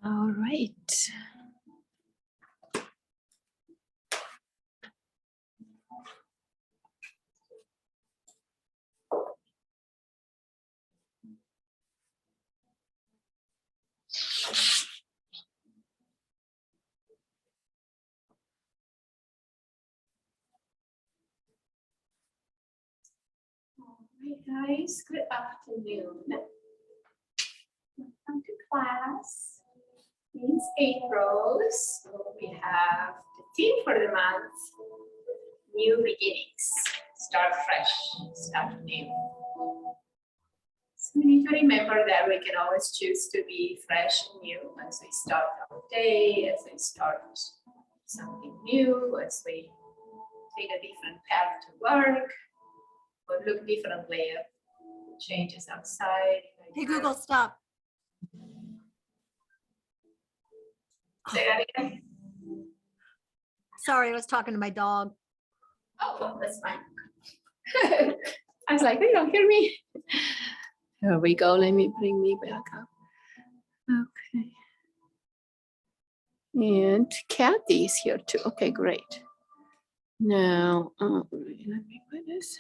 All right. Hi guys, good afternoon. Welcome to class. It's April, so we have the theme for the month, new beginnings. Start fresh, start new. So we need to remember that we can always choose to be fresh and new as we start our day, as we start something new, as we take a different path to work, or look differently at changes outside. Hey, Google, stop. Say that again. Sorry, I was talking to my dog. Oh, well, that's fine. I was like, you don't hear me. Here we go. Let me bring me back up. Okay. And Kathy is here too. Okay, great. Now, let me put this.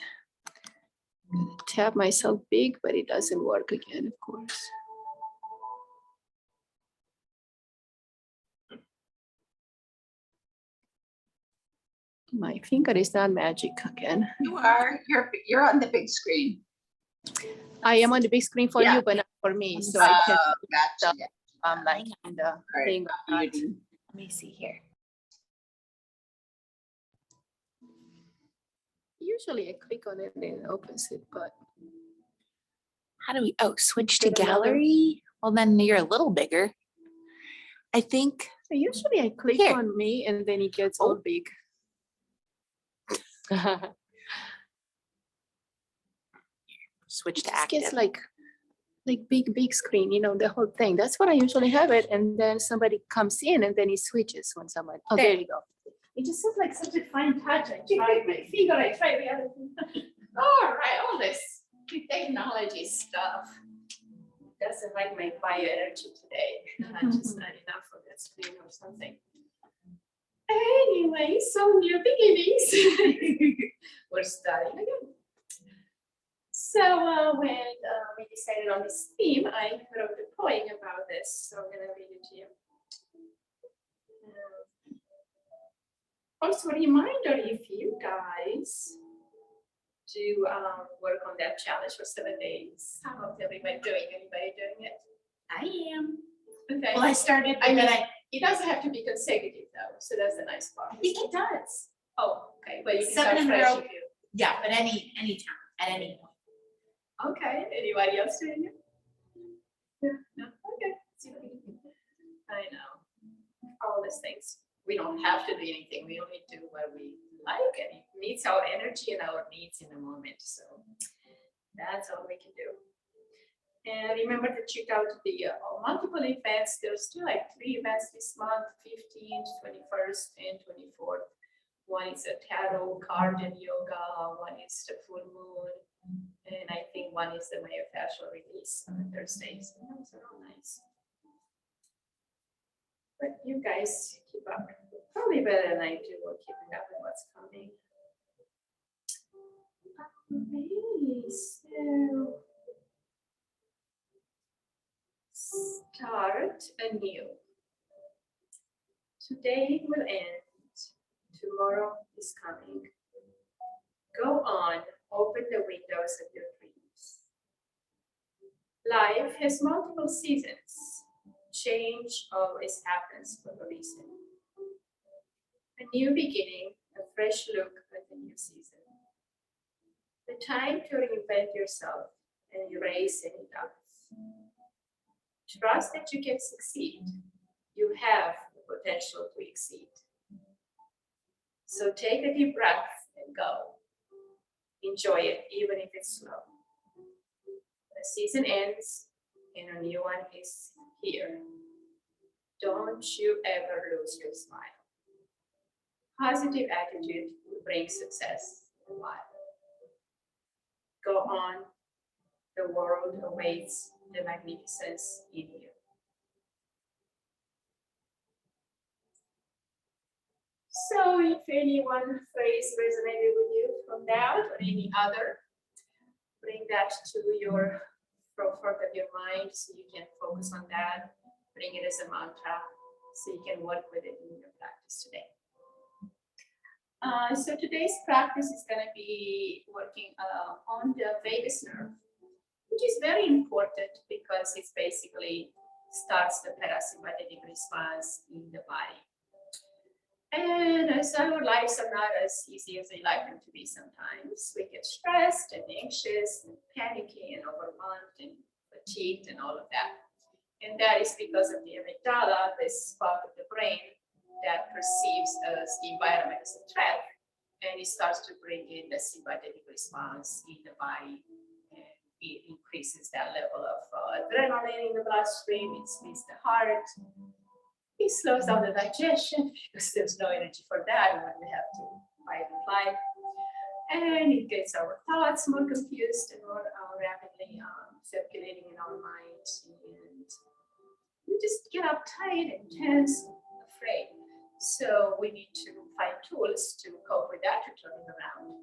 I'm gonna tap myself big, but it doesn't work again, of course. My finger is not magic again. You are. You're on the big screen. I am on the big screen for you, but not for me. So I can. Gotcha. I'm like in the thing. Let me see here. Usually I click on it and it opens it, but How do we, oh, switch to gallery? Well, then you're a little bigger. I think. usually I click Here. on me and then it gets all big. Switch to It just gets active. like big screen, you know, the whole thing. That's what I usually have it. And then somebody comes in and then it switches when someone, oh, there you go. It just seems like such a fine touch. I tried my finger, I tried the other thing. All right, all this technology stuff doesn't like my bioenergy today. I'm just not enough for that screen or something. Anyway, so new beginnings. We're starting again. So when we decided on this theme, I wrote a poem about this. So I'm gonna read it to you. Also, a reminder, if you guys do work on that challenge for 7 days, how's everybody doing? Anybody doing it? I am. Okay. Well, I started. I mean, it doesn't have to be consecutive though, so that's the nice part. I think it does. Oh, okay, but you can 7 start in a fresh row. if you. Yeah, but any time, at any point. Okay, anybody else doing it? Yeah, no, okay. See what you can do. I know, all these things. We don't have to do anything. We only do what we like, and it meets our energy and our needs in the moment. So that's all we can do. And remember to check out the multiple events. There's still like 3 events this month, 15th, 21st, and 24th. One is a tarot card and yoga. One is the full moon. And I think one is the myofascial release on Thursdays. Those are all nice. But you guys keep up. Probably better than I do or keeping up with what's coming. Okay, so start anew. Today will end. Tomorrow is coming. Go on, open the windows of your dreams. Life has multiple seasons. Change always happens for a reason. A new beginning, a fresh look at the new season. The time to reinvent yourself and erase any doubts. Trust that you can succeed. You have the potential to exceed. So take a deep breath and go. Enjoy it, even if it's slow. The season ends and a new one is here. Don't you ever lose your smile. Positive attitude will bring success in life. Go on. The world awaits the magnificence in you. So if any one phrase resonated with you from that or any other, bring that to your forefront of your mind so you can focus on that. Bring it as a mantra so you can work with it in your practice today. So today's practice is going to be working on the vagus nerve, which is very important because it basically starts the parasympathetic response in the body. And as our lives are not as easy as they like them to be sometimes, we get stressed and anxious and panicky and overwhelmed and fatigued and all of that. And that is because of the amygdala, this part of the brain that perceives the environment as a threat, and it starts to bring in the sympathetic response in the body. And it increases that level of adrenaline in the bloodstream, it speeds the heart, it slows down the digestion because there's no energy for that when we have to fight and flight. And it gets our thoughts more confused and more rapidly circulating in our minds. And we just get uptight and tense, afraid. So we need to find tools to cope with that, to turn it around.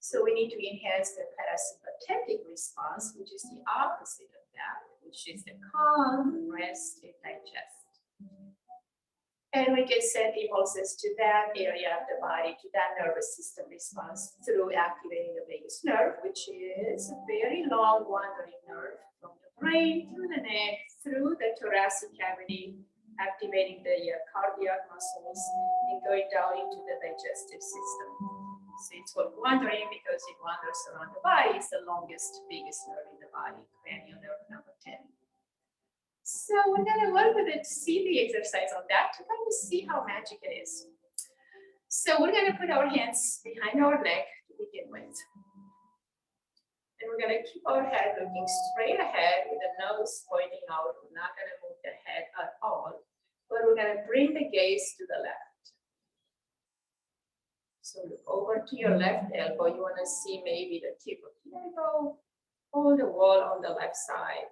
So we need to enhance the parasympathetic response, which is the opposite of that, which is the calm, rest, and digest. And we can send impulses to that area of the body, to that nervous system response through activating the vagus nerve, which is a very long wandering nerve from the brain through the neck, through the thoracic cavity, activating the cardiac muscles and going down into the digestive system. So it's called wandering because it wanders around the body. It's the longest, biggest nerve in the body, cranial nerve number 10. So we're going to work with it, see the exercise on that to kind of see how magic it is. So we're going to put our hands behind our neck to begin with. And we're going to keep our head looking straight ahead with the nose pointing out. We're not going to move the head at all, but we're going to bring the gaze to the left. So look over to your left elbow. You want to see maybe the tip of the elbow or the wall on the left side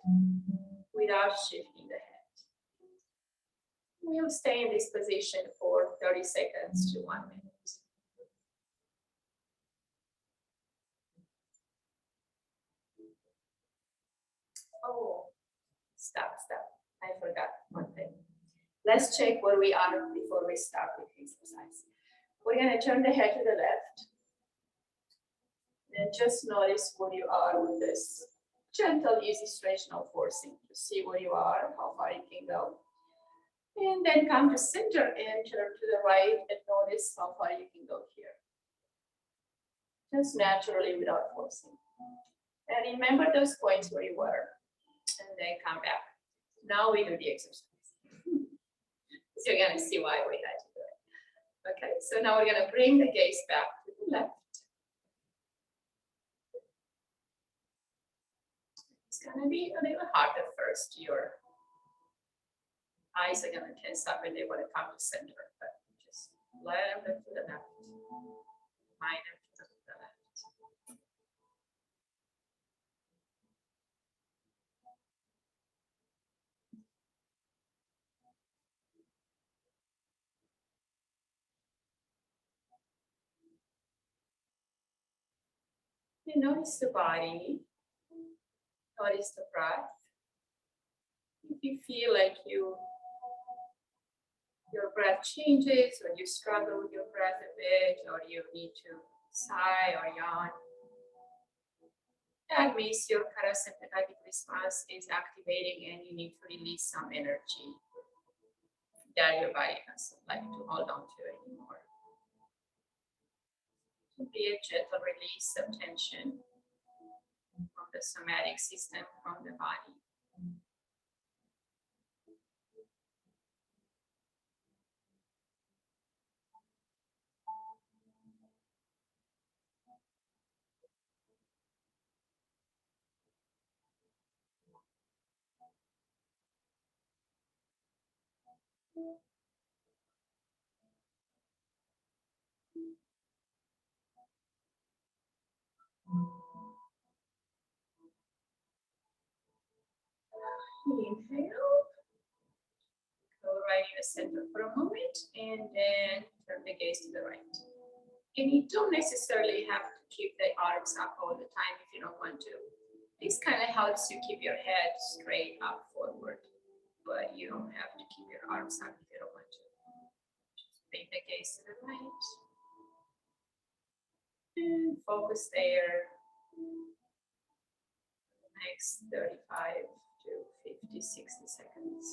without shifting the head. We'll stay in this position for 30 seconds to 1 minute. Oh, stop. I forgot one thing. Let's check where we are before we start with the exercise. We're going to turn the head to the left. And just notice where you are with this gentle, easy stretch, no forcing, to see where you are, how far you can go. And then come to center and turn to the right and notice how far you can go here. Just naturally without forcing. And remember those points where you were. And then come back. Now we do the exercise. So you're going to see why we had to do it. Okay, so now we're going to bring the gaze back to the left. It's going to be a little hard at first. Your eyes are going to tense up and they want to come to center, but just let them to the left. Mind them to the left. You notice the body, notice the breath. If you feel like your breath changes, or you struggle with your breath a bit, or you need to sigh or yawn, that means your parasympathetic response is activating and you need to release some energy that your body doesn't like to hold on to anymore. To be a gentle release of tension from the somatic system, from the body. Inhale. Go right in the center for a moment, and then turn the gaze to the right. And you don't necessarily have to keep the arms up all the time if you don't want to. This kind of helps you keep your head straight up forward, but you don't have to keep your arms up if you don't want to. Just bring the gaze to the right. And focus there. Next 35 to 50, 60 seconds.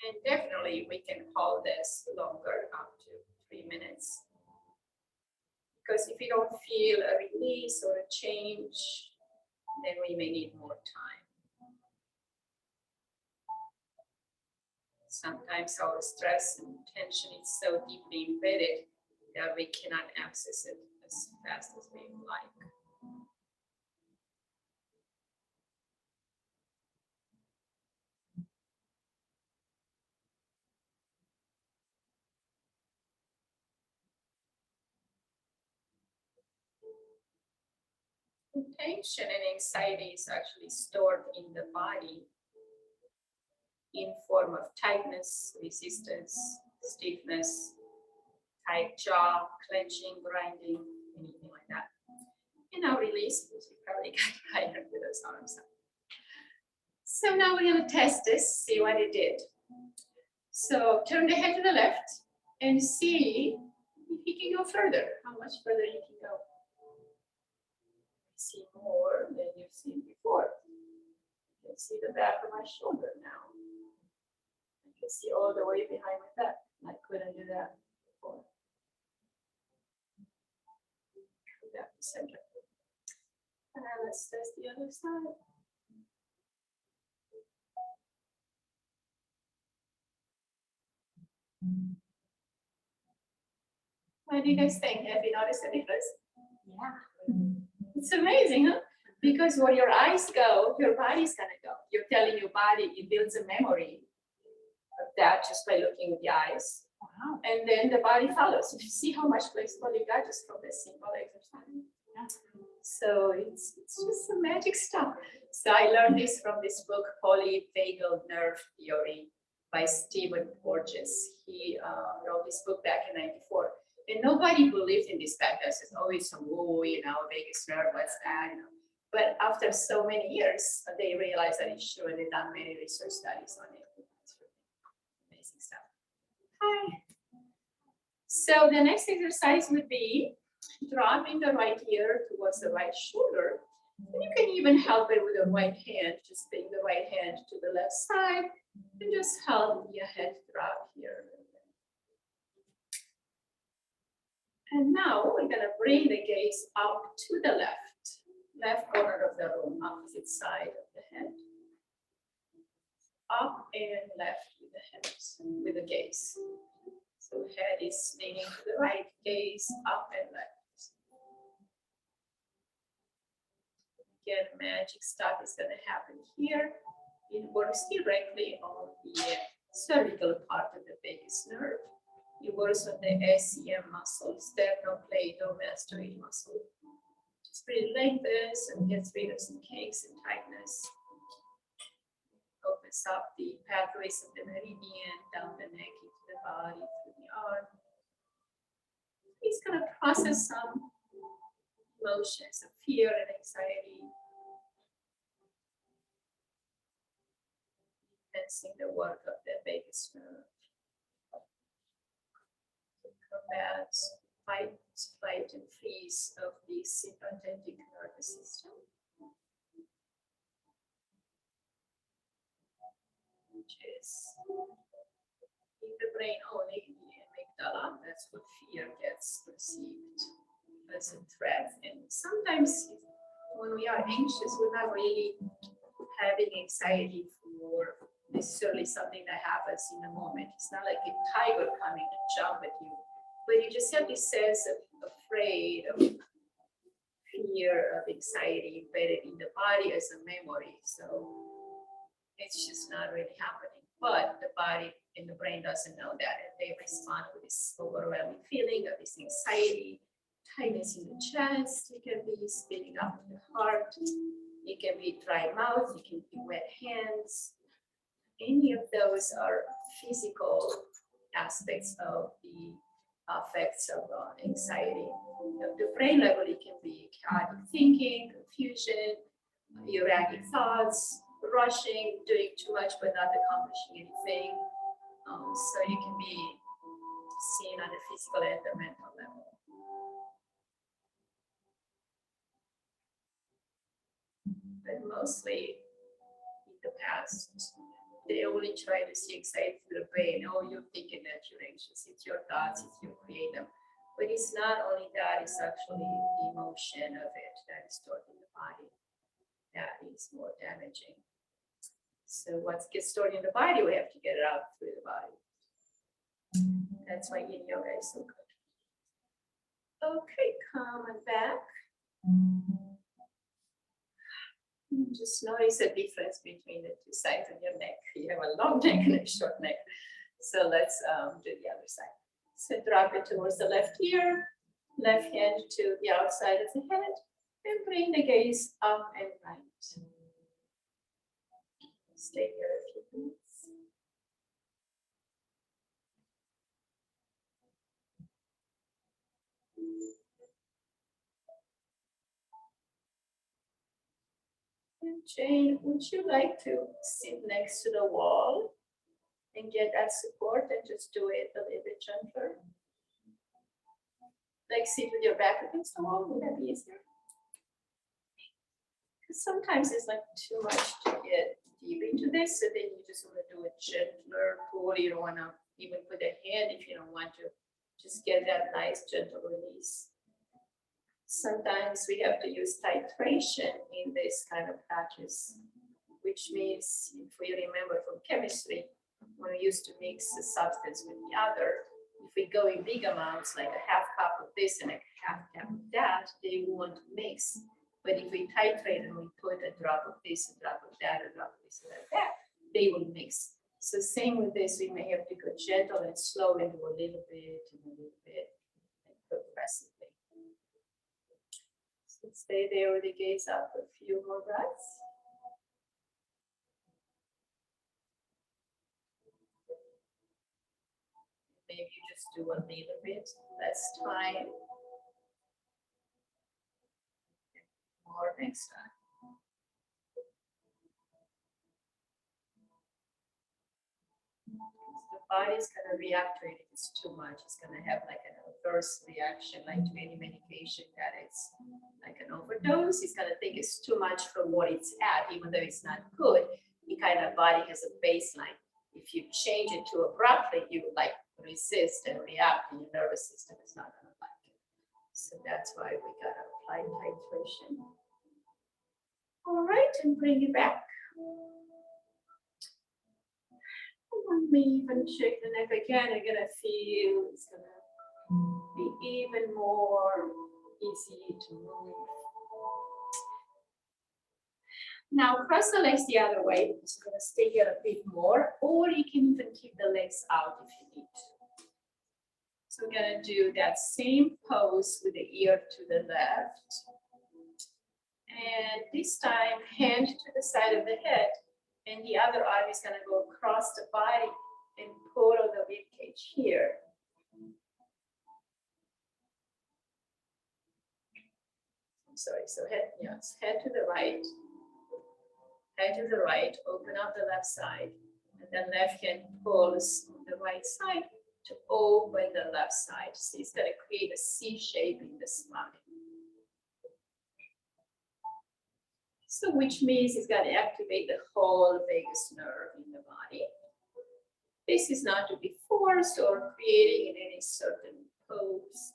And definitely we can hold this longer, up to 3 minutes. Because if you don't feel a release or a change, then we may need more time. Sometimes our stress and tension is so deeply embedded that we cannot access it as fast as we would like. Tension and anxiety is actually stored in the body in form of tightness, resistance, stiffness, tight jaw, clenching, grinding, anything like that. And now release, because you probably got tired with those arms up. So now we're going to test this, see what it did. So turn the head to the left and see if you can go further, how much further you can go. See more than you've seen before. You can see the back of my shoulder now. You can see all the way behind my back. I couldn't do that before. Back to center. And let's test the other side. What do you guys think? Have you noticed the difference? Yeah. It's amazing, huh? Because where your eyes go, your body's gonna go. You're telling your body, it builds a memory of that just by looking with the eyes. Wow. And then the body follows. You see how much flexible you got just from this simple exercise. Yeah. So it's just some magic stuff. So I learned this from this book, Polyvagal Nerve Theory by Stephen Porges. He wrote this book back in '94. And nobody believed in this back then. Says, oh, it's a woo, vagus nerve, what's that? But after so many years, they realized that it's true, and they've done many research studies on it. It's really amazing stuff. Hi. So the next exercise would be dropping the right ear towards the right shoulder. And you can even help it with the right hand. Just bring the right hand to the left side and just help your head drop here. And now we're going to bring the gaze up to the left corner of the room, opposite side of the head. Up and left with the head, with the gaze. So head is leaning to the right, gaze up and left. Again, magic stuff is going to happen here. It works directly on the cervical part of the vagus nerve. It works on the SCM muscle, sternocleidomastoid muscle. Just really lengthens and gets rid of some kinks and tightness. Opens up the pathways of the meridian, down the neck into the body, through the arm. He's going to process some emotions of fear and anxiety. Enhancing the work of the vagus nerve. Combat, fight and freeze of the sympathetic nervous system, which is in the brain only, the amygdala. That's what fear gets perceived as a threat. And sometimes when we are anxious, we're not really having anxiety for necessarily something that happens in the moment. It's not like a tiger coming to jump at you. But you just have this sense of afraid, of fear, of anxiety embedded in the body as a memory. So it's just not really happening. But the body and the brain doesn't know that. And they respond to this overwhelming feeling of this anxiety, tightness in the chest. It can be spinning up to the heart. It can be dry mouth, it can be wet hands. Any of those are physical aspects of the effects of anxiety. At the brain level, it can be chaotic thinking, confusion, erratic thoughts, rushing, doing too much but not accomplishing anything. So you can be seen on the physical and the mental level. But mostly in the past, they only try to see anxiety through the brain. Oh, you're thinking that you're anxious. It's your thoughts, it's your creative. But it's not only that, it's actually the emotion of it that is stored in the body that is more damaging. So what gets stored in the body, we have to get it out through the body. That's why yin yoga is so good. Okay, come on back. Just notice the difference between the two sides of your neck. You have a long neck and a short neck. So let's do the other side. So drop it towards the left ear, left hand to the outside of the head, and bring the gaze up and right. Stay here a few minutes. And Jane, would you like to sit next to the wall and get that support and just do it a little bit gentler? Like sit with your back against the wall, would that be easier? Because sometimes it's like too much to get deep into this, so then you just want to do a gentler pull. You don't want to even put a hand if you don't want to. Just get that nice gentle release. Sometimes we have to use titration in this kind of practice, which means if we remember from chemistry, when we used to mix a substance with the other, if we go in big amounts, like a half cup of this and a half cup of that, they won't mix. But if we titrate and we put a drop of this, a drop of that, a drop of this, and that, they will mix. So same with this, we may have to go gentle and slow and do a little bit and a little bit and progressively. So stay there with the gaze up a few more breaths. Maybe you just do a little bit less time. More next time. The body's going to react to it if it's too much. It's going to have like an adverse reaction, like to any medication that it's like an overdose. It's going to think it's too much for what it's at, even though it's not good. The kind of body has a baseline. If you change it too abruptly, you like resist and react, and your nervous system is not going to like it. So that's why we got to apply titration. All right, and bring it back. Let me even check the neck again. You're gonna feel it's gonna be even more easy to move. Now cross the legs the other way. It's gonna stay here a bit more, or you can even keep the legs out if you need to. So we're gonna do that same pose with the ear to the left. And this time, hand to the side of the head. And the other arm is going to go across the body and pull on the rib cage here. I'm sorry, so head, yes, head to the right. Head to the right, open up the left side. And then left hand pulls on the right side to open the left side. So it's going to create a C shape in the spine. So which means it's going to activate the whole vagus nerve in the body. This is not to be forced or creating in any certain pose.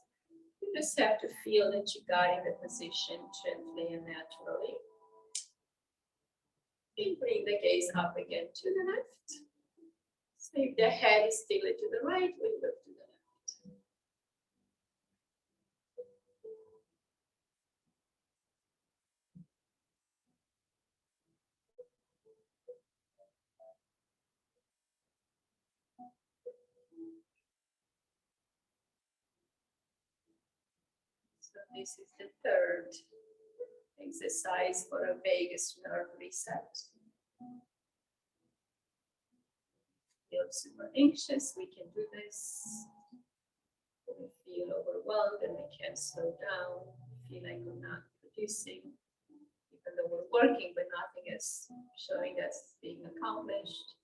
You just have to feel that you got in the position gently and naturally. And bring the gaze up again to the left. So if the head is still to the right, we look to the left. So this is the third exercise for a vagus nerve reset. Feel super anxious, we can do this. When we feel overwhelmed and we can't slow down, feel like we're not producing, even though we're working, but nothing is showing us being accomplished.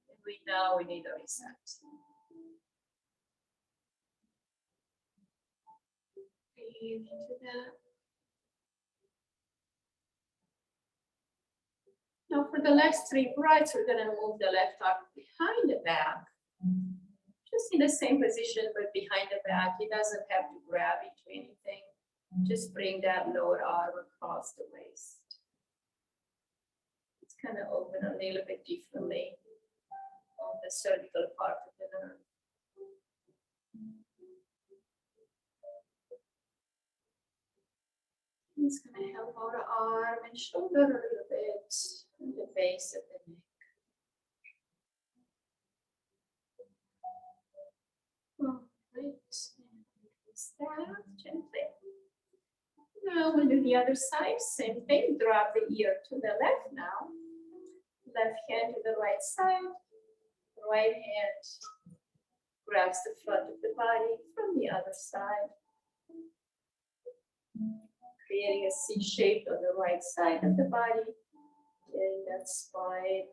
And we know we need a reset. Breathe into that. Now for the last 3 breaths, we're gonna move the left arm behind the back. Just in the same position, but behind the back. It doesn't have to grab into anything. Just bring that lower arm across the waist. It's kind of open a little bit differently on the cervical part of the nerve. It's going to help our arm and shoulder a little bit and the base of the neck. All right, and release that gently. Now we'll do the other side, same thing, drop the ear to the left now. Left hand to the right side, right hand grabs the front of the body from the other side. Creating a C shape on the right side of the body, getting that spine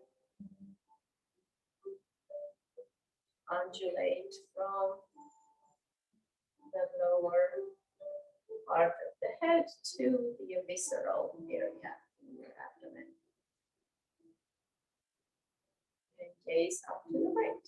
undulate from the lower part of the head to the visceral area in your abdomen. And gaze up to the right.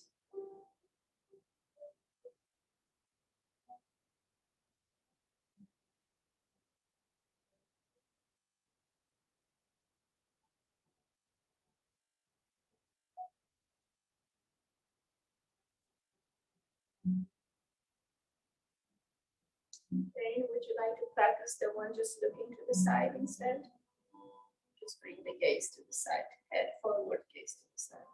Okay, would you like to practice the one just looking to the side instead? Just bring the gaze to the side, head forward, gaze to the side.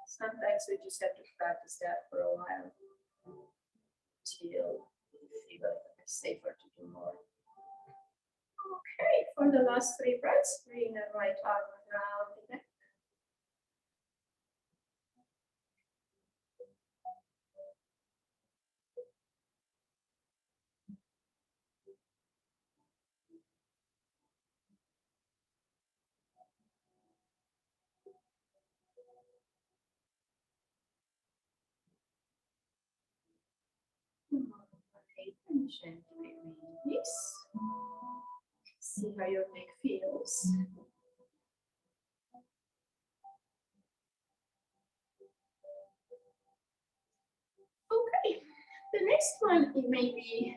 Sometimes we just have to practice that for a while till you feel it's safer to do more. Okay, for the last 3 breaths, bring the right arm around the neck. And gently release. See how your neck feels. Okay, the next one it may be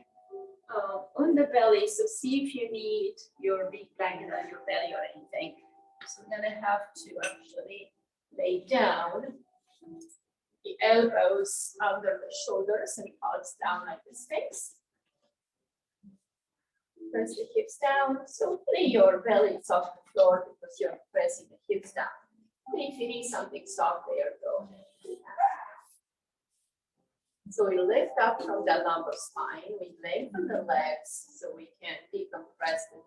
on the belly. So see if you need your big blanket on your belly or anything. So we're gonna have to actually lay down. The elbows under the shoulders and palms down like this face. Press the hips down. So lay your belly off the floor because you're pressing the hips down. And if you need something soft there, go ahead. So we lift up from the lumbar spine. We lengthen the legs so we can decompress the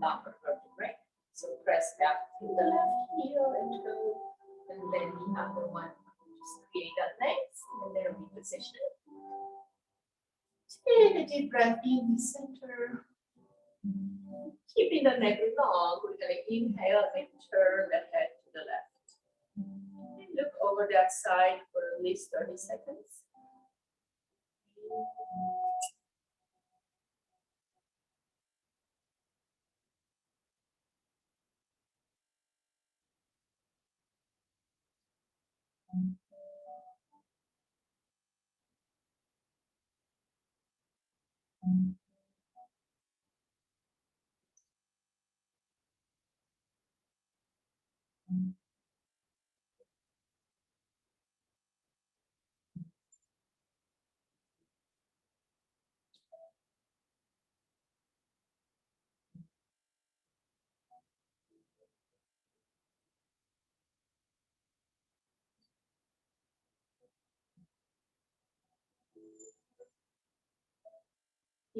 lumbar vertebrae. So press back to the left heel and toe, and then the other one. Just create that length and then reposition. Take a deep breath in the center. Keeping the neck long, we're going to inhale and turn the head to the left. And look over that side for at least 30 seconds.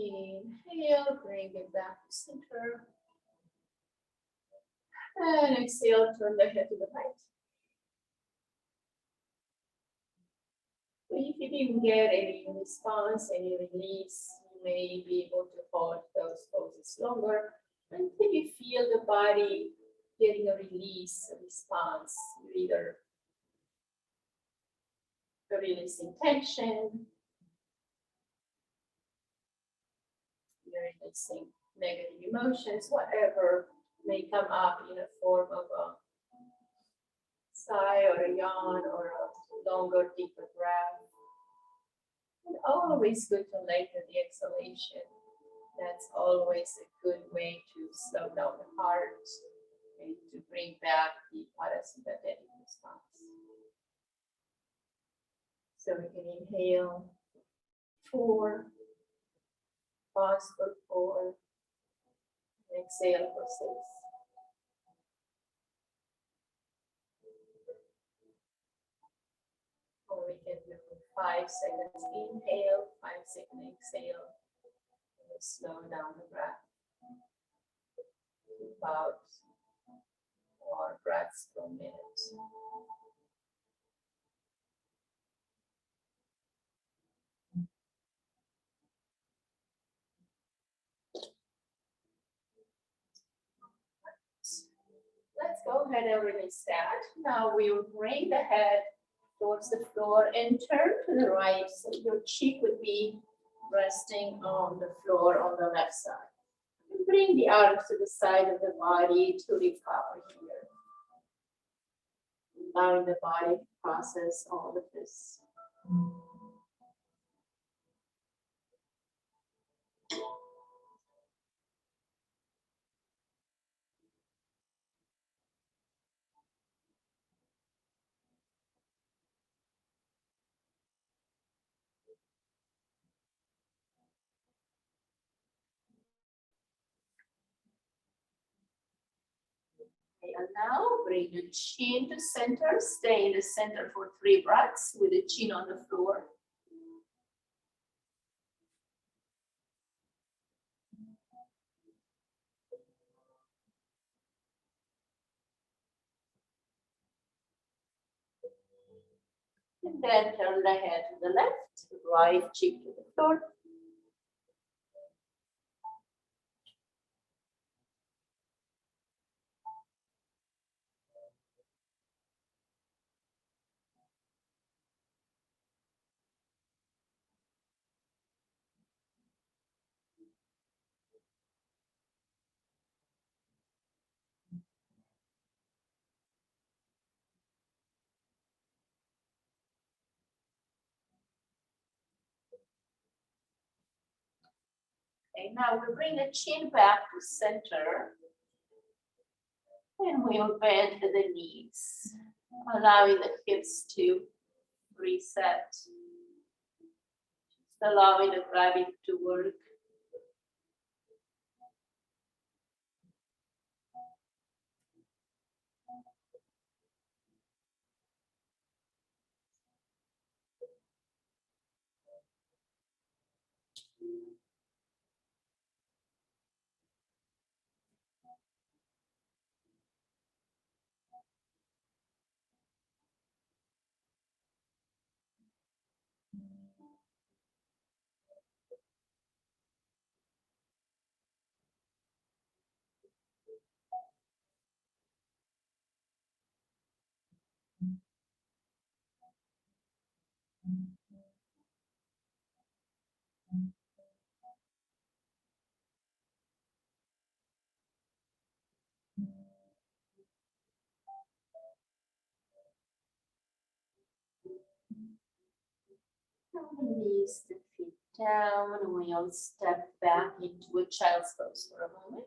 Inhale, bring it back to center. And exhale, turn the head to the right. If you didn't get any response, any release, you may be able to hold those poses longer until you feel the body getting a release, a response. You're either releasing tension, you're releasing negative emotions, whatever may come up in a form of a sigh or a yawn or a longer, deeper breath. And always good to lengthen the exhalation. That's always a good way to slow down the heart and to bring back the parasympathetic response. So we can inhale 4, pause for 4, and exhale for 6. Or we can do 5 seconds inhale, 5 seconds exhale, and slow down the breath. About 4 breaths per minute. Let's go ahead and release that. Now we will bring the head towards the floor and turn to the right so your cheek would be resting on the floor on the left side. And bring the arms to the side of the body to recover here. Allowing the body to process all of this. Okay, and now bring the chin to center. Stay in the center for 3 breaths with the chin on the floor. And then turn the head to the left, right cheek to the floor. Okay, now we'll bring the chin back to center. And we'll bend the knees, allowing the hips to reset. Just allowing the gravity to work. Release the feet down. We'll step back into a child's pose for a moment.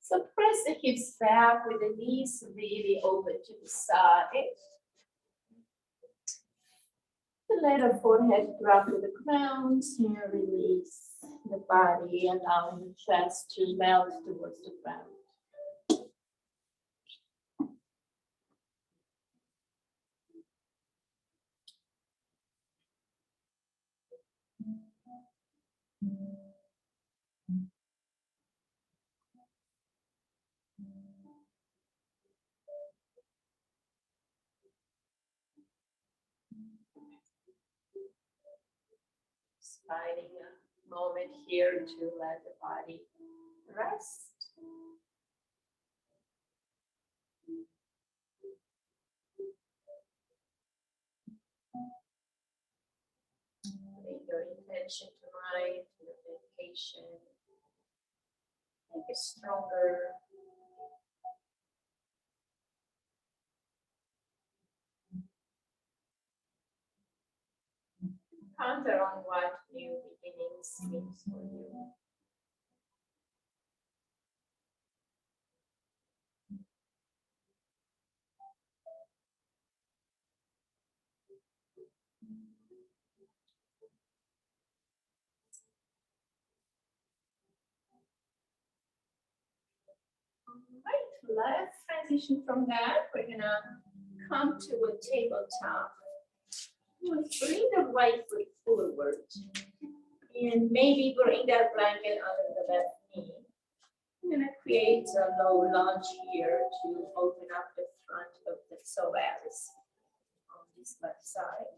So press the hips back with the knees really open to the side. Let the forehead drop to the ground. Here, release the body, allowing the chest to melt towards the ground. Finding a moment here to let the body rest. Bring your intention to mind, your meditation. Make it stronger. Ponder on what new beginnings means for you. Right, let's transition from that. We're gonna come to a tabletop. We'll bring the right foot forward and maybe bring that blanket under the left knee. I'm gonna create a low lunge here to open up the front of the psoas on this left side.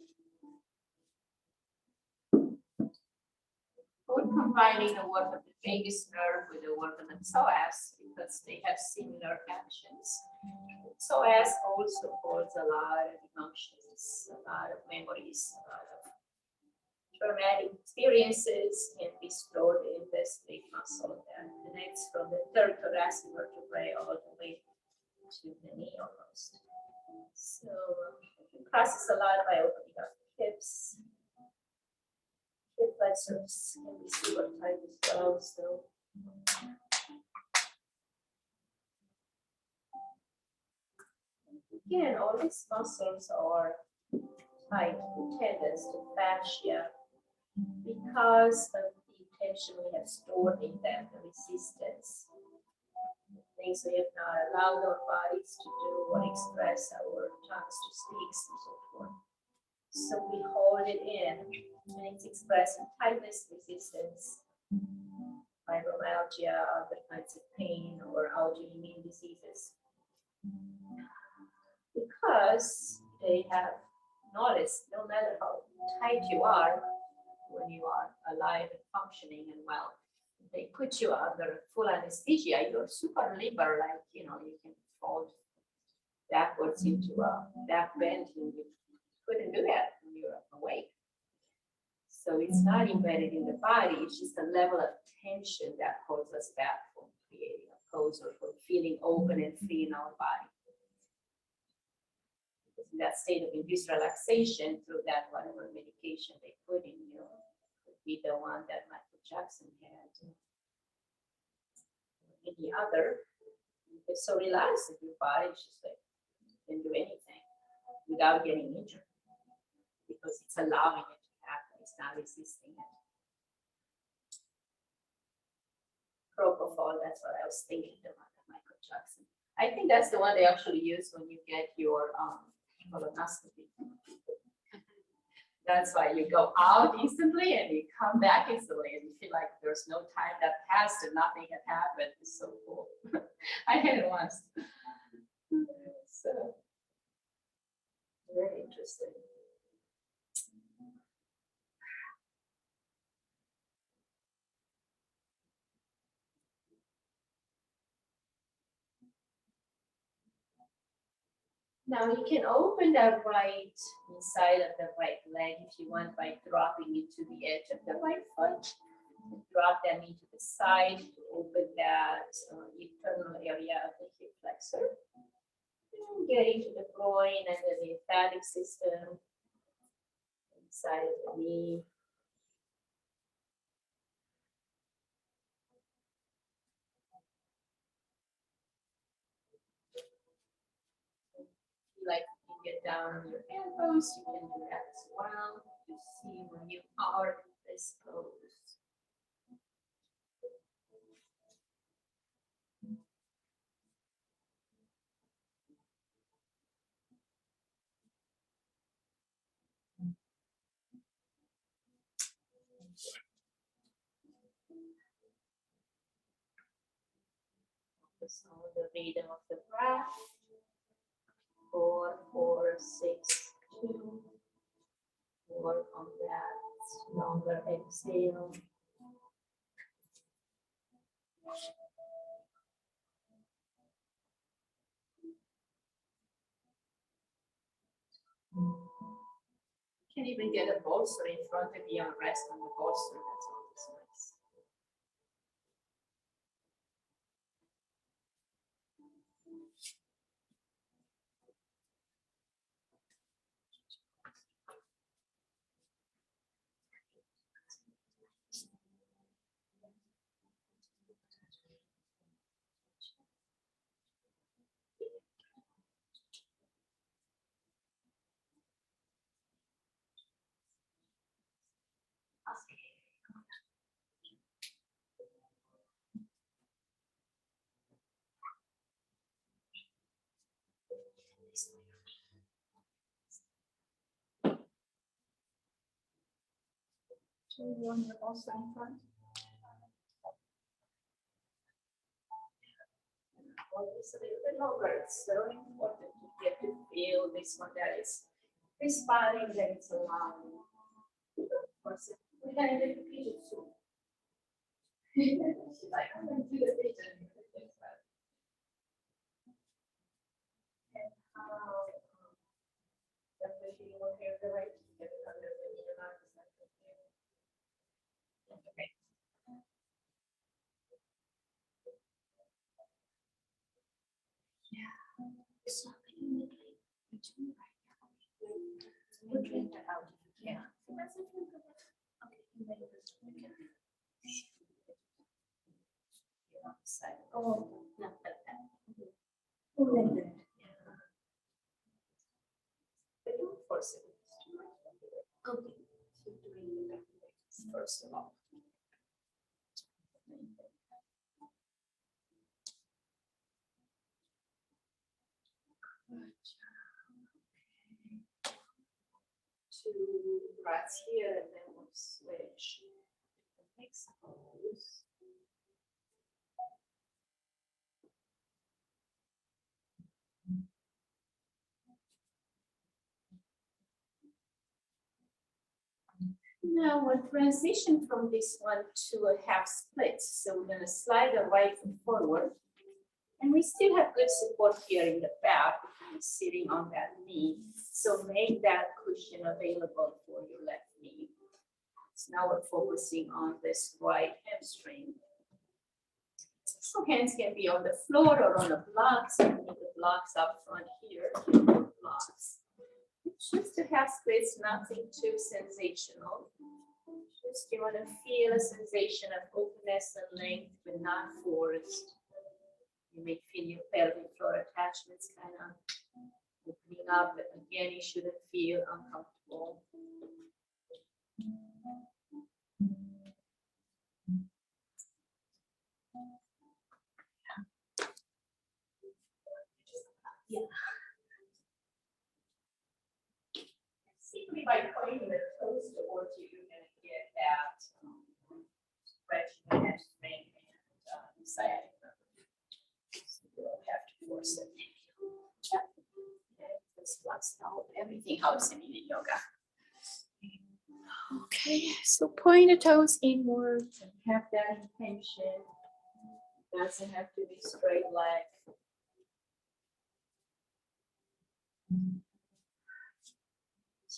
We're combining the work of the vagus nerve with the work of the psoas because they have similar actions. Psoas also holds a lot of emotions, a lot of memories, a lot of traumatic experiences can be stored in this big muscle that connects from the third thoracic vertebrae all the way to the knee almost. So we process a lot by opening up the hips. Hip flexors can be super tight as well. So again, all these muscles are tight to tendons, to fascia, because of the tension we have stored in them, the resistance, the things we have not allowed our bodies to do or express, our tongues to speak, and so forth. So we hold it in, and it's expressed in tightness, resistance, fibromyalgia, other kinds of pain, or autoimmune diseases. Because they have noticed, no matter how tight you are, when you are alive and functioning and well, they put you under full anesthesia, you're super limber, like, you can fall backwards into a back bend, and you couldn't do that when you're awake. So it's not embedded in the body, it's just a level of tension that holds us back from creating a pose or from feeling open and free in our body. Because in that state of induced relaxation, through that whatever medication they put in you, could be the one that Michael Jackson had, or any other. It's so relaxed in your body, it's just like you can do anything without getting injured, because it's allowing it to happen, it's not resisting it. Propofol, that's what I was thinking about, Michael Jackson. I think that's the one they actually use when you get your colonoscopy. That's why you go out instantly and you come back instantly and you feel like there's no time that passed and nothing had happened. It's so cool. I had it once. So very interesting. Now you can open the right side of the right leg if you want by dropping it to the edge of the right foot. Drop that knee to the side to open that internal area of the hip flexor. And get into the groin and the lymphatic system inside of the knee. Like you can get down on your elbows, you can do that as well. You see when you are in this pose. Focus on the rhythm of the breath. 4, 4, 6, 2. Work on that Longer exhale. You can even get a bolster in front of you and rest on the bolster. That's always nice. So you want your bolster in front? Always a little bit longer. It's so important to get to feel this one that is responding, that it's allowing. Of course, we had a little pigeon soup. She's like, I'm going to do the pigeon. And definitely you want to hear the right. Okay. It's not that you need to do right now. We'll drink that out if you can. Okay, you may just drink it. Oh, not like that. Oh, like that. Yeah. But don't force it. Okay. So doing the first of all. Two breaths here and then we'll switch. Next pose. Now we'll transition from this one to a half split. So we're going to slide the right foot forward. And we still have good support here in the back, sitting on that knee. So make that cushion available for your left knee. So now we're focusing on this right hamstring. So hands can be on the floor or on the blocks. You need the blocks up front here. Blocks. Just a half splits, nothing too sensational. Just you want to feel a sensation of openness and length, but not forced. You may feel your pelvic floor attachments kind of opening up, but again, you shouldn't feel uncomfortable. Yeah. Simply by pointing the toes towards you, you're going to get that stretch in the hamstring and sciatic nerve. You don't have to force it. Yeah. This blocks help everything helps in yoga. Okay, so point the toes inwards and have that intention. It doesn't have to be straight leg.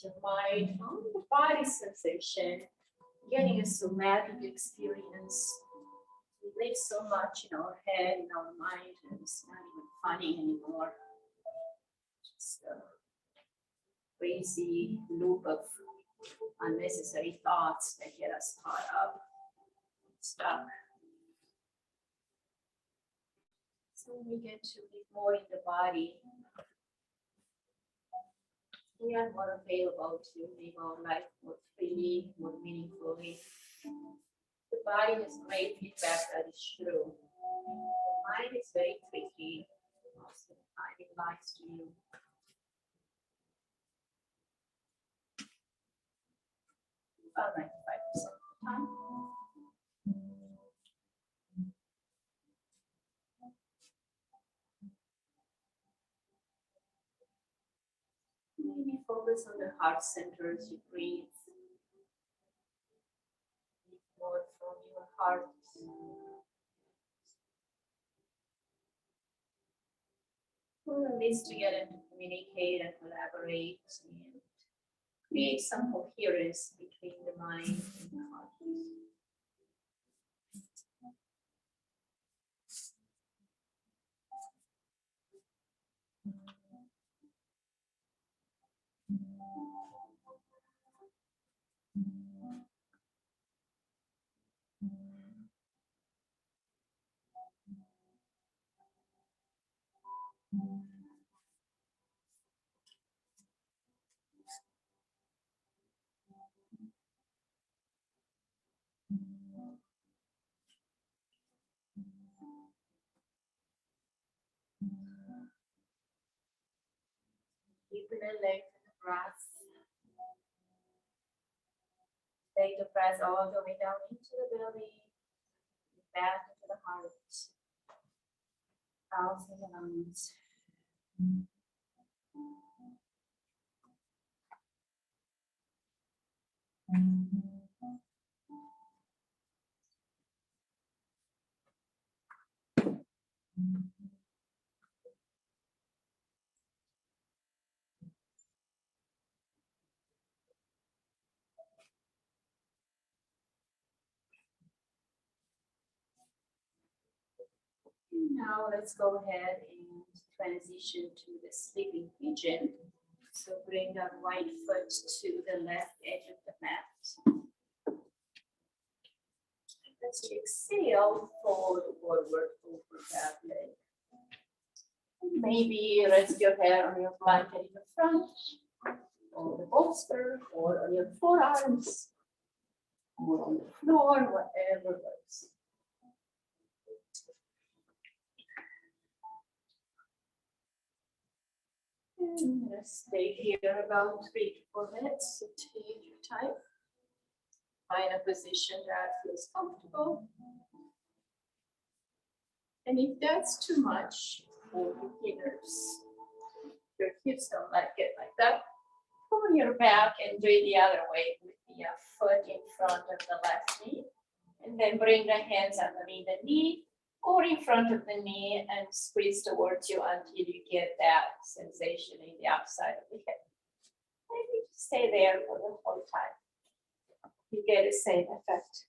Your mind on the body sensation, getting a somatic experience. We live so much in our head, in our mind, and it's not even funny anymore. Just a crazy loop of unnecessary thoughts that get us caught up, stuck. So we get to live more in the body. We are more available to live our life more freely, more meaningfully. The body has great feedback, that is true. The mind is very tricky. Most of the time it lies to you. About 95% of the time. Maybe focus on the heart center as you breathe. Pull the lids together to communicate and collaborate and create some coherence between the mind and the heart. Deepen and lengthen the breath. Take the breath all the way down into the belly, back into the heart, out in the lungs. Now let's go ahead and transition to the sleeping pigeon. So bring that right foot to the left edge of the mat. Let's exhale, fold forward over that leg. Maybe rest your head on your blanket in the front, or the bolster, or on your forearms, or on the floor, whatever works. And let's stay here about 3 to 4 minutes. So take your time. Find a position that feels comfortable. And if that's too much for beginners, your hips don't like it like that, pull your back and do it the other way with the foot in front of the left knee. And then bring the hands underneath the knee or in front of the knee and squeeze towards you until you get that sensation in the upside of the hip. Maybe just stay there for the whole time. You get the same effect.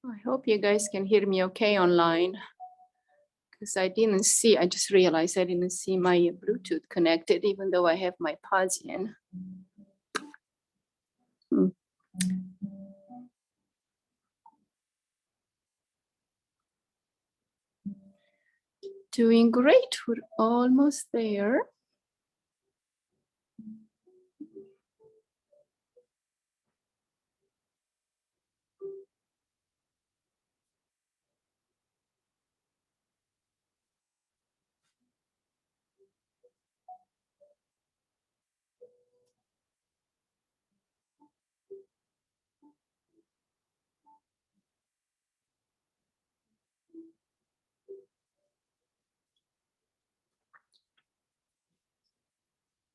I hope you guys can hear me okay online. Because I didn't see, I just realized I didn't see my Bluetooth connected, even though I have my pods in. Doing great, we're almost there.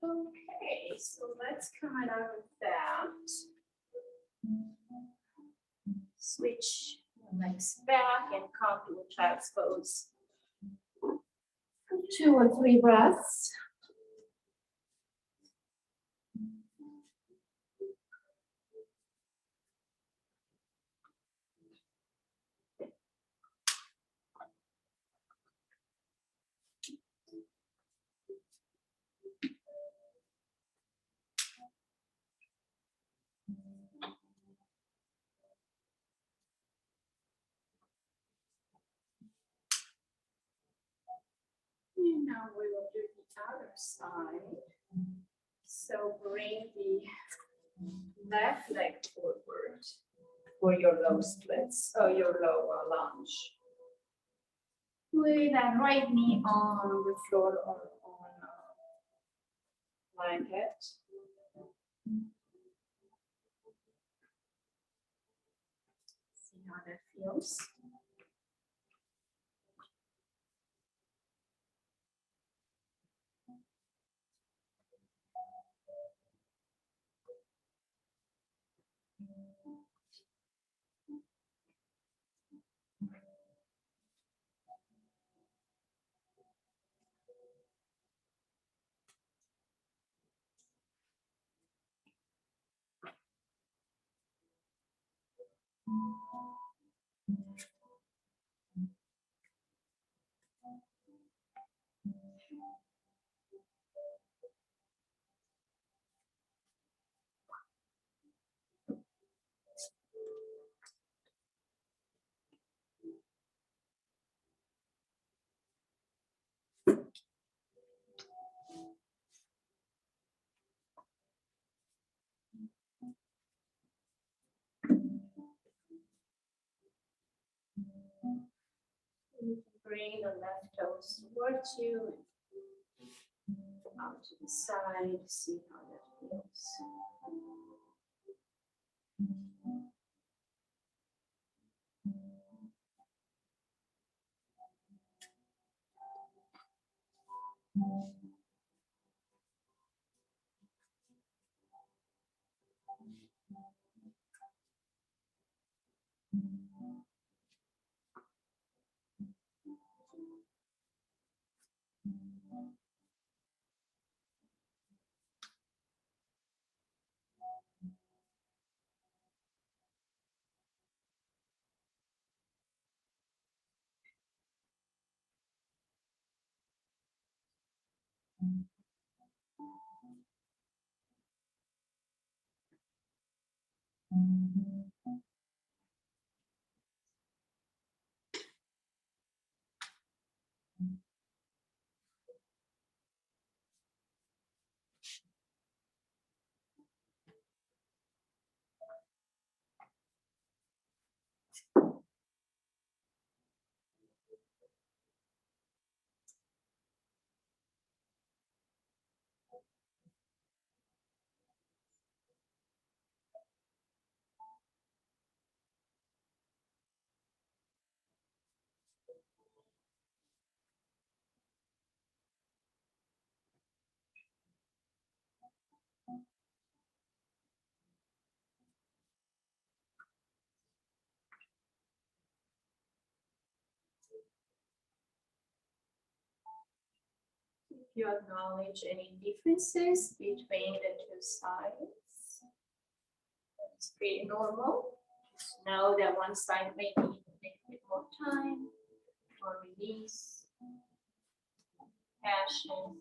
Okay, so let's come out of that. Switch the legs back and come to a child's pose. 2 or 3 breaths. And now we will do the other side. So bring the left leg forward for your low splits, or your low lunge. With that right knee on the floor or on blanket. See how that feels. You can bring the left toes towards you, out to the side, see how that feels. If you acknowledge any differences between the two sides, that's pretty normal. Know that one side may need a little bit more time for release, passion,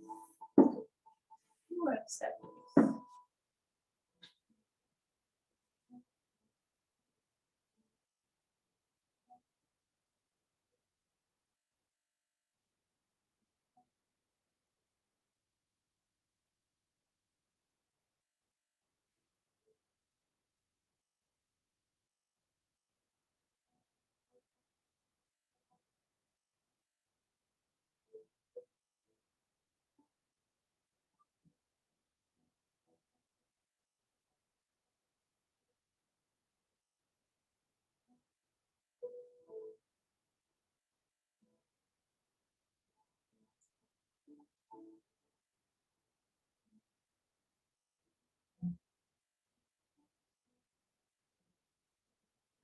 or acceptance.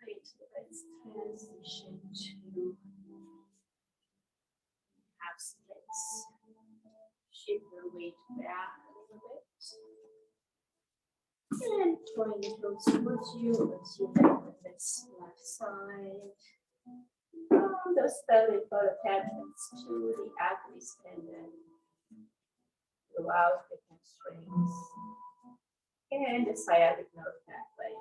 Right, let's transition to half splits. Shift your weight back a little bit. And drawing the toes towards you as you lengthen this left side. Those belly button attachments to the Achilles tendon throughout the hamstrings and the sciatic nerve pathway.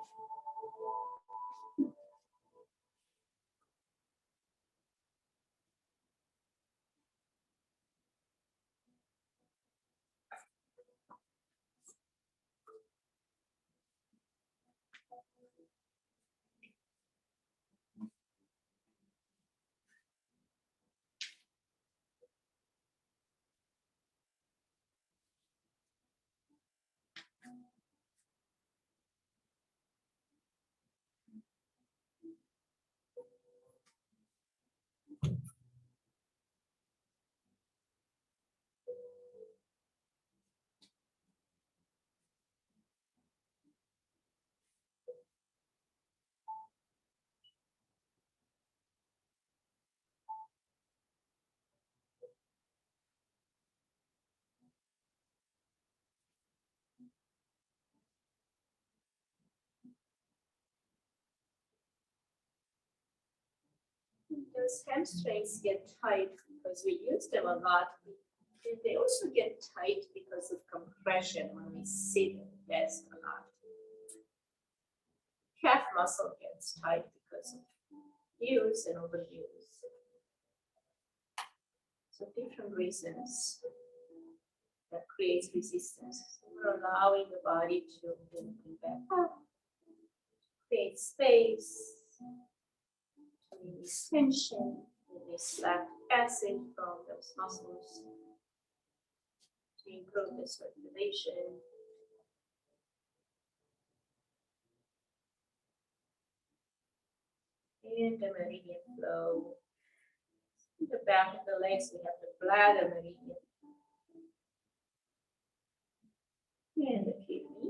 Those hamstrings get tight because we use them a lot. They also get tight because of compression when we sit at the desk a lot. Calf muscle gets tight because of use and overuse. So different reasons that creates resistance. We're allowing the body to open back up, create space, to release tension, release lactic acid from those muscles to improve the circulation. And the meridian flow. In the back of the legs, we have the bladder meridian. And the kidney.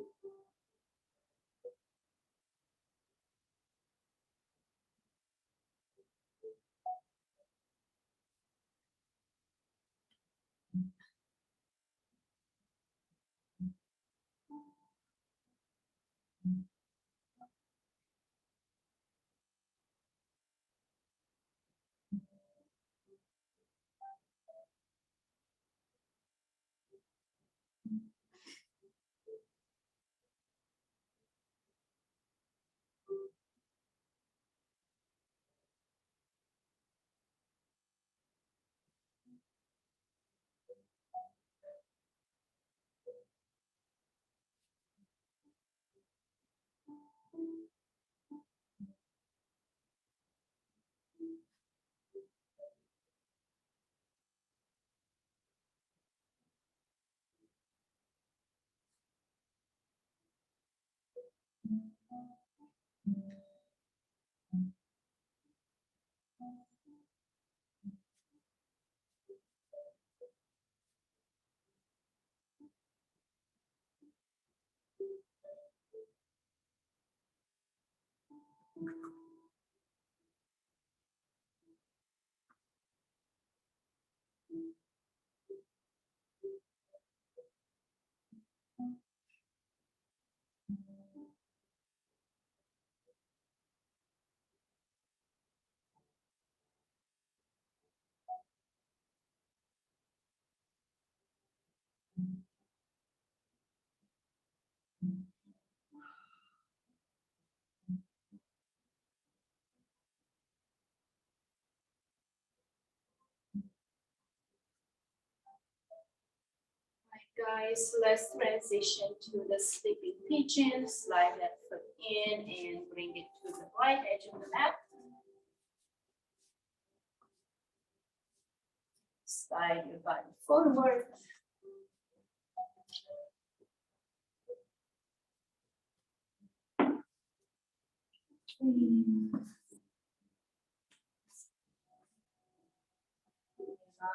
Guys, let's transition to the sleeping pigeon. Slide that foot in and bring it to the right edge of the mat. Slide your body forward.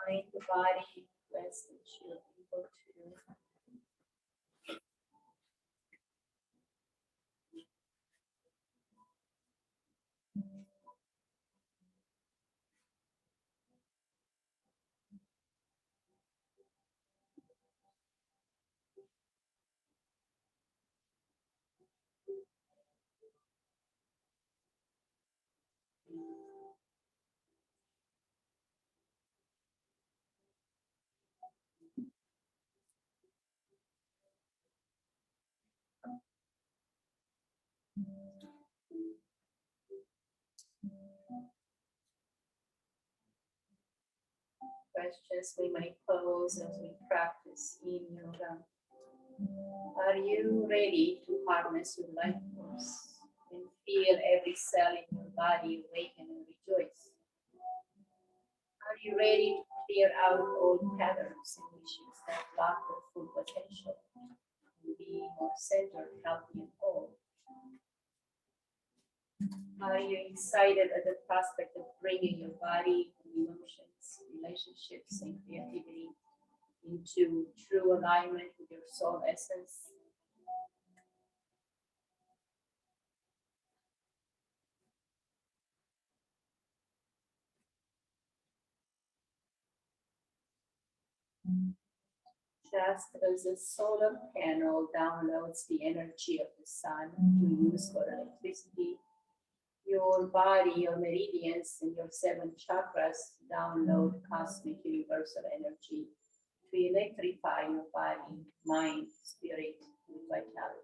Mind the body, rest that you're able to. Questions we might pose as we practice in yoga. Are you ready to harness your life force and feel every cell in your body awaken and rejoice? Are you ready to clear out old patterns and issues that block your full potential and be more centered, healthy, and whole? Are you excited at the prospect of bringing your body, emotions, relationships, and creativity into true alignment with your soul essence? Just as a solar panel downloads the energy of the sun to use for electricity, your body, your meridians, and your 7 chakras download cosmic universal energy to electrify your body, mind, spirit, and vitality.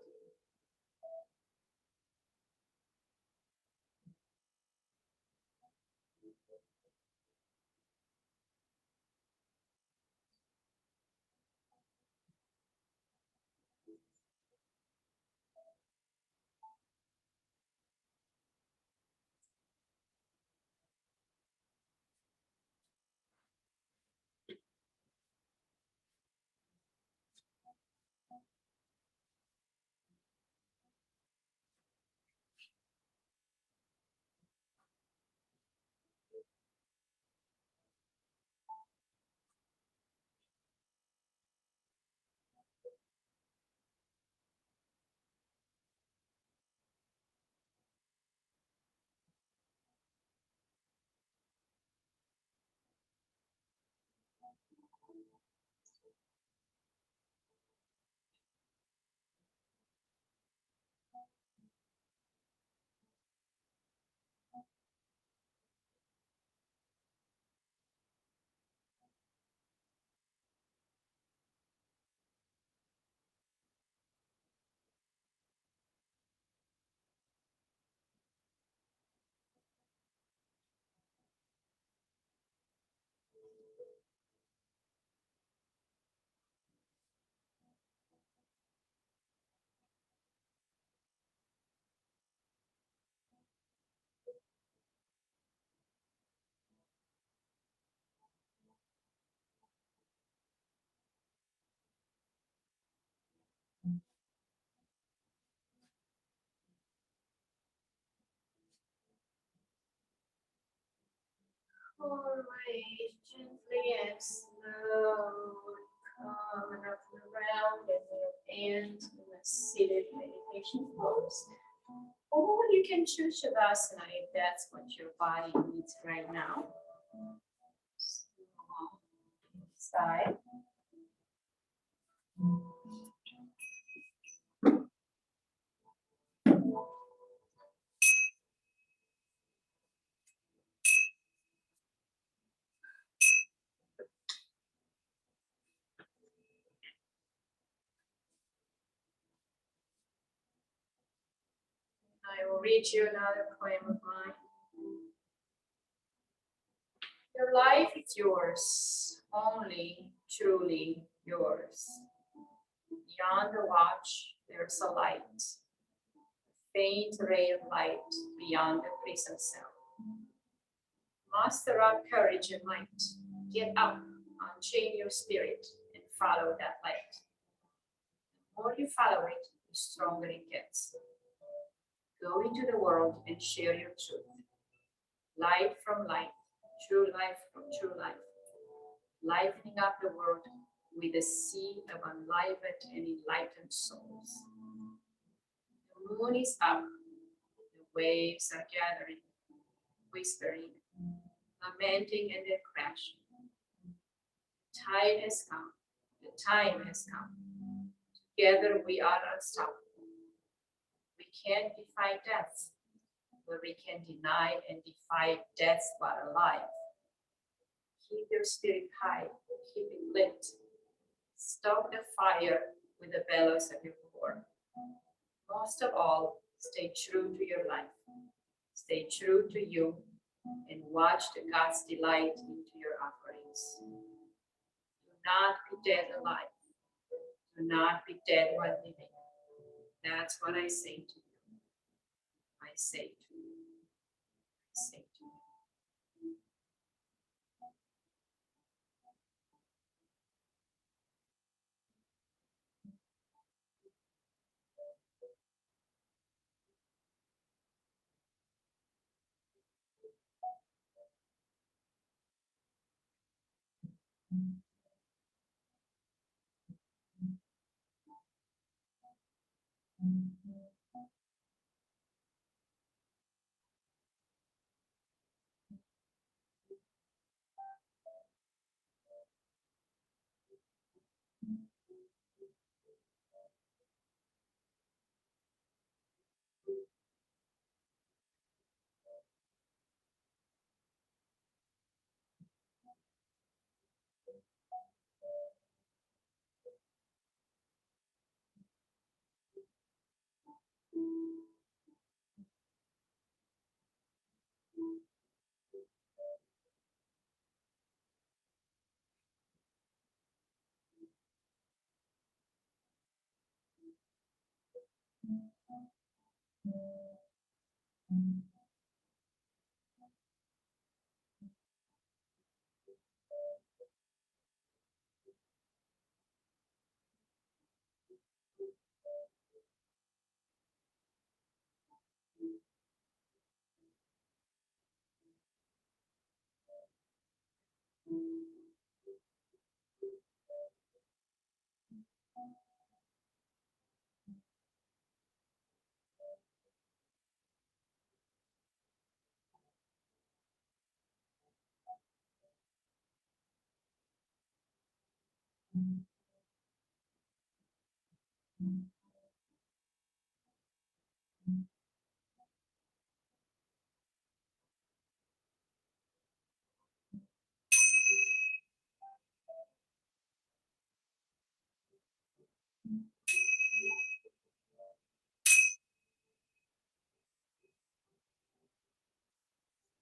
Alright, gently and slowly coming up and around and your hands in a seated meditation pose. Or you can choose Shavasana if that's what your body needs right now. Side. I will read you another poem of mine. Your life is yours, only truly yours. Beyond the watch, there's a light, a faint ray of light beyond the prison cell. Muster up courage and might. Get up, unchain your spirit, and follow that light. The more you follow it, the stronger it gets. Go into the world and share your truth. Light from light, true life from true life. Lightening up the world with a sea of enlivened and enlightened souls. The moon is up, the waves are gathering, whispering, lamenting, and then crashing. The tide has come, the time has come. Together we are unstoppable. We can't defy death, but we can deny and defy death while alive. Keep your spirit high, keep it lit. Stoke the fire with the bellows of your core. Most of all, stay true to your life. Stay true to you and watch the God's delight into your offerings. Do not be dead alive. Do not be dead while living. That's what I say to you. I say to you. I say to you.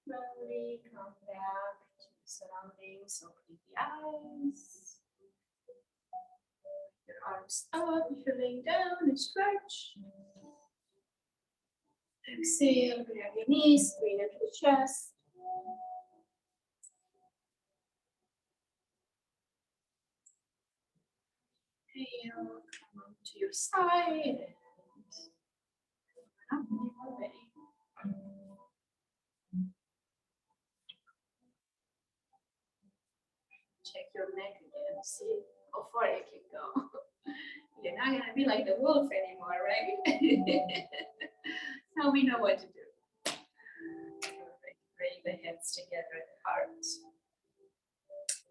Slowly come back to the surroundings, opening the eyes. Your arms up, if you're laying down and stretch. Exhale, grab your knees, bring it to the chest. Exhale, come on to your side. Up when you're ready. Check your neck again, see how far you can go. You're not gonna be like the wolf anymore, right? Now we know what to do. Perfect. Bring the heads together at the heart.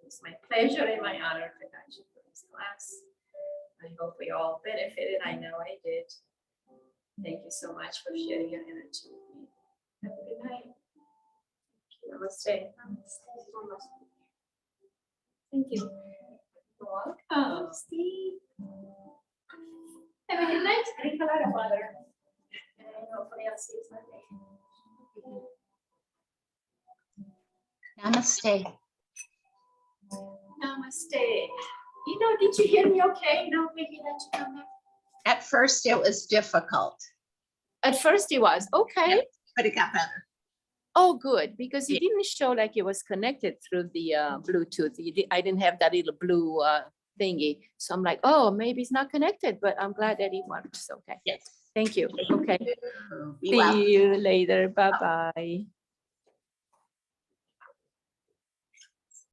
It's my pleasure and my honor to guide you through this class. I hope we all benefited. I know I did. Thank you so much for sharing your energy with me. Have a good night. Namaste. Thank you. You're welcome, Steve. Have a good night. Drink a lot of water. And hopefully I'll see you Sunday. Namaste. Namaste. Did you hear me okay? Maybe let you come back. At first, it was difficult, At first it was, okay. but it got better. Oh, good, because it Yeah. didn't show like it was connected through the Bluetooth. I didn't have that little blue thingy. So I'm like, oh, maybe it's not connected, but I'm glad that it works. Okay. Yes. Thank you. Okay. Be well. See you later. Bye-bye.